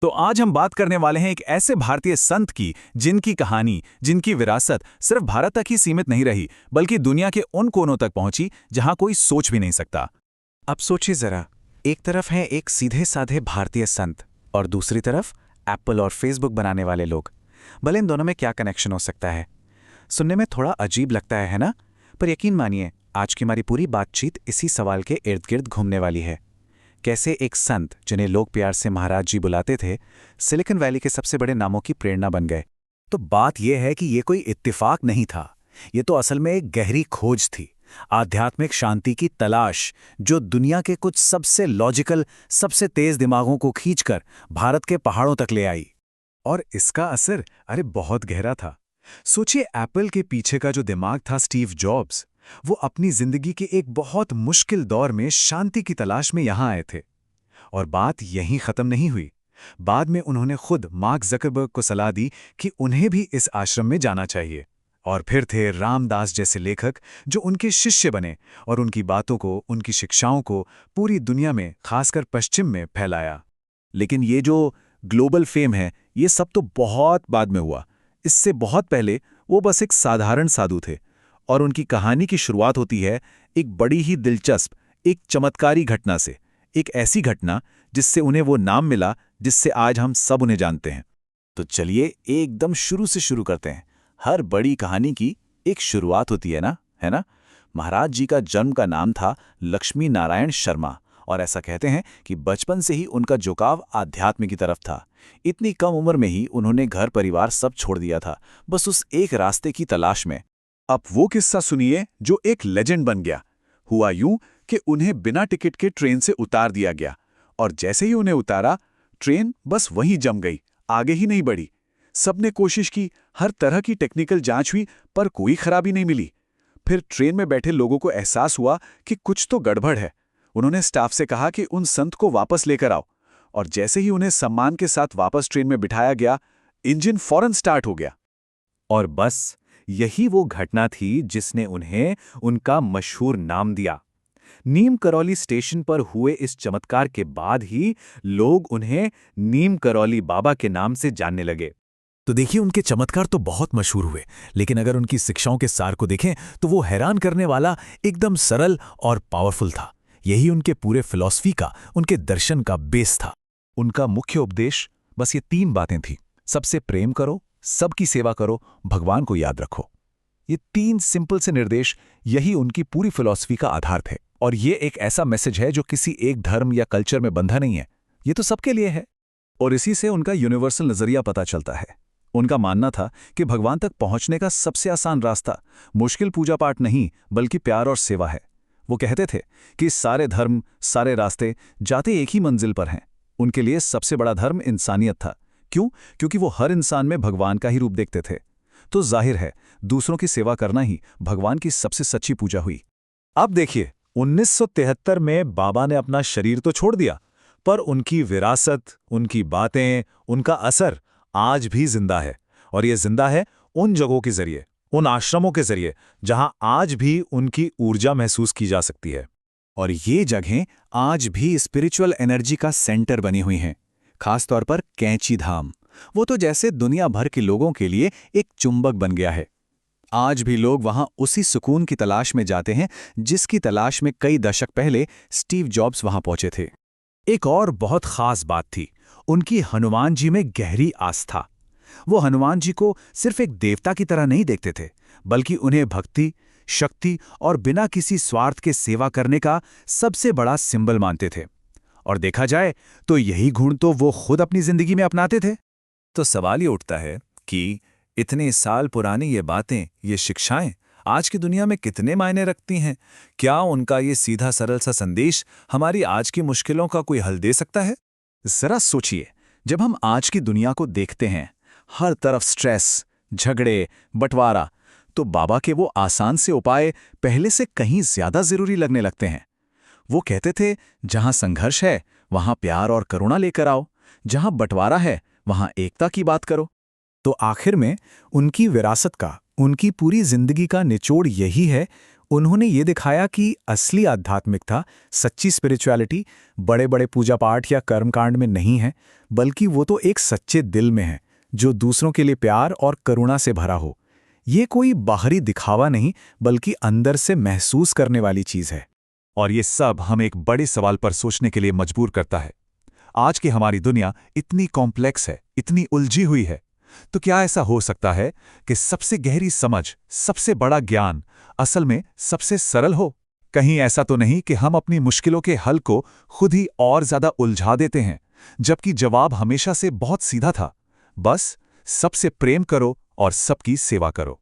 तो आज हम बात करने वाले हैं एक ऐसे भारतीय संत की जिनकी कहानी, जिनकी विरासत सिर्फ भारत तक ही सीमित नहीं रही, बल्कि दुनिया के उन कोनों तक पहुंची जहां कोई सोच भी नहीं सकता। अब सोचिए जरा, एक तरफ है एक सीधे साधे भारतीय संत और दूसरी तरफ एप्पल और फेसबुक बनाने वाले लोग। भले इन दोनों में क्या कनेक्शन हो सकता है? सुनने में थोड़ा अजीब लगता है ना? पर यकीन मानिए, आज की हमारी पूरी बातचीत इसी सवाल के इर्द गिर्द घूमने वाली है। कैसे एक संत, जिन्हें लोग प्यार से महाराज जी बुलाते थे, सिलिकॉन वैली के सबसे बड़े नामों की प्रेरणा बन गए। तो बात यह है कि ये कोई इत्तेफाक नहीं था। ये तो असल में एक गहरी खोज थी, आध्यात्मिक शांति की तलाश, जो दुनिया के कुछ सबसे लॉजिकल, सबसे तेज दिमागों को खींचकर भारत के पहाड़ों तक ले आई। और इसका असर बहुत गहरा था। सोचिए, एप्पल के पीछे का जो दिमाग था, स्टीव जॉब्स, वो अपनी जिंदगी के एक बहुत मुश्किल दौर में शांति की तलाश में यहां आए थे। और बात यहीं खत्म नहीं हुई। बाद में उन्होंने खुद मार्क ज़करबर्ग को सलाह दी कि उन्हें भी इस आश्रम में जाना चाहिए। और फिर थे रामदास जैसे लेखक, जो उनके शिष्य बने और उनकी बातों को, उनकी शिक्षाओं को पूरी दुनिया में, खासकर पश्चिम में फैलाया। लेकिन ये जो ग्लोबल फेम है, ये सब तो बहुत बाद में हुआ। इससे बहुत पहले वो बस एक साधारण साधु थे, और उनकी कहानी की शुरुआत होती है एक बड़ी ही दिलचस्प, एक चमत्कारी घटना से। एक ऐसी घटना जिससे उन्हें वो नाम मिला जिससे आज हम सब उन्हें जानते हैं। तो चलिए एकदम शुरू से शुरू करते हैं। हर बड़ी कहानी की एक शुरुआत होती है ना? महाराज जी का जन्म का नाम था लक्ष्मी नारायण शर्मा, और ऐसा कहते हैं कि बचपन से ही उनका झुकाव आध्यात्म की तरफ था। इतनी कम उम्र में ही उन्होंने घर परिवार सब छोड़ दिया था, बस उस एक रास्ते की तलाश में। अब वो किस्सा सुनिए जो एक लेजेंड बन गया। हुआ यूं कि उन्हें बिना टिकट के ट्रेन से उतार दिया गया, और जैसे ही उन्हें उतारा, ट्रेन बस वहीं जम गई, आगे ही नहीं बढ़ी। सबने कोशिश की, हर तरह की टेक्निकल जांच हुई, पर कोई खराबी नहीं मिली। फिर ट्रेन में बैठे लोगों को एहसास हुआ कि कुछ तो गड़बड़ है। उन्होंने स्टाफ से कहा कि उन संत को वापस लेकर आओ, और जैसे ही उन्हें सम्मान के साथ वापस ट्रेन में बिठाया गया, इंजन फौरन स्टार्ट हो गया। और बस यही वो घटना थी जिसने उन्हें उनका मशहूर नाम दिया। नीम करौली स्टेशन पर हुए इस चमत्कार के बाद ही लोग उन्हें नीम करौली बाबा के नाम से जानने लगे। तो देखिए, उनके चमत्कार तो बहुत मशहूर हुए, लेकिन अगर उनकी शिक्षाओं के सार को देखें तो वो हैरान करने वाला, एकदम सरल और पावरफुल था। यही उनके पूरे फिलॉसफी का, उनके दर्शन का बेस था। उनका मुख्य उपदेश बस ये 3 बातें थी। सबसे प्रेम करो, सबकी सेवा करो, भगवान को याद रखो। ये 3 सिंपल से निर्देश, यही उनकी पूरी फिलॉसफी का आधार थे। और ये एक ऐसा मैसेज है जो किसी एक धर्म या कल्चर में बंधा नहीं है, ये तो सबके लिए है। और इसी से उनका यूनिवर्सल नजरिया पता चलता है। उनका मानना था कि भगवान तक पहुंचने का सबसे आसान रास्ता मुश्किल पूजा पाठ नहीं, बल्कि प्यार और सेवा है। वो कहते थे कि सारे धर्म, सारे रास्ते जाते एक ही मंजिल पर हैं। उनके लिए सबसे बड़ा धर्म इंसानियत था। क्यों? क्योंकि वो हर इंसान में भगवान का ही रूप देखते थे। तो जाहिर है, दूसरों की सेवा करना ही भगवान की सबसे सच्ची पूजा हुई। अब देखिए, 1973 में बाबा ने अपना शरीर तो छोड़ दिया, पर उनकी विरासत, उनकी बातें, उनका असर आज भी जिंदा है। और ये जिंदा है उन जगहों के जरिए, उन आश्रमों के जरिए, जहां आज भी उनकी ऊर्जा महसूस की जा सकती है। और ये जगहें आज भी स्पिरिचुअल एनर्जी का सेंटर बनी हुई हैं। खासतौर पर कैंची धाम, वो तो जैसे दुनिया भर के लोगों के लिए एक चुंबक बन गया है। आज भी लोग वहां उसी सुकून की तलाश में जाते हैं जिसकी तलाश में कई दशक पहले स्टीव जॉब्स वहां पहुंचे थे। एक और बहुत खास बात थी उनकी हनुमान जी में गहरी आस्था। वो हनुमान जी को सिर्फ एक देवता की तरह नहीं देखते थे, बल्कि उन्हें भक्ति, शक्ति और बिना किसी स्वार्थ के सेवा करने का सबसे बड़ा सिंबल मानते थे। और देखा जाए तो यही गुण तो वो खुद अपनी जिंदगी में अपनाते थे। तो सवाल ये उठता है कि इतने साल पुरानी ये बातें, ये शिक्षाएं आज की दुनिया में कितने मायने रखती हैं? क्या उनका ये सीधा सरल सा संदेश हमारी आज की मुश्किलों का कोई हल दे सकता है? जरा सोचिए, जब हम आज की दुनिया को देखते हैं, हर तरफ स्ट्रेस, झगड़े, बंटवारा, तो बाबा के वो आसान से उपाय पहले से कहीं ज्यादा जरूरी लगने लगते हैं। वो कहते थे, जहां संघर्ष है वहां प्यार और करुणा लेकर आओ, जहां बंटवारा है वहां एकता की बात करो। तो आखिर में उनकी विरासत का, उनकी पूरी जिंदगी का निचोड़ यही है, उन्होंने ये दिखाया कि असली आध्यात्मिकता, सच्ची स्पिरिचुअलिटी बड़े बड़े पूजा पाठ या कर्मकांड में नहीं है, बल्कि वो तो एक सच्चे दिल में है, जो दूसरों के लिए प्यार और करुणा से भरा हो। ये कोई बाहरी दिखावा नहीं, बल्कि अंदर से महसूस करने वाली चीज है। और ये सब हमें एक बड़े सवाल पर सोचने के लिए मजबूर करता है। आज की हमारी दुनिया इतनी कॉम्प्लेक्स है, इतनी उलझी हुई है, तो क्या ऐसा हो सकता है कि सबसे गहरी समझ, सबसे बड़ा ज्ञान असल में सबसे सरल हो? कहीं ऐसा तो नहीं कि हम अपनी मुश्किलों के हल को खुद ही और ज्यादा उलझा देते हैं, जबकि जवाब हमेशा से बहुत सीधा था, बस सबसे प्रेम करो और सबकी सेवा करो।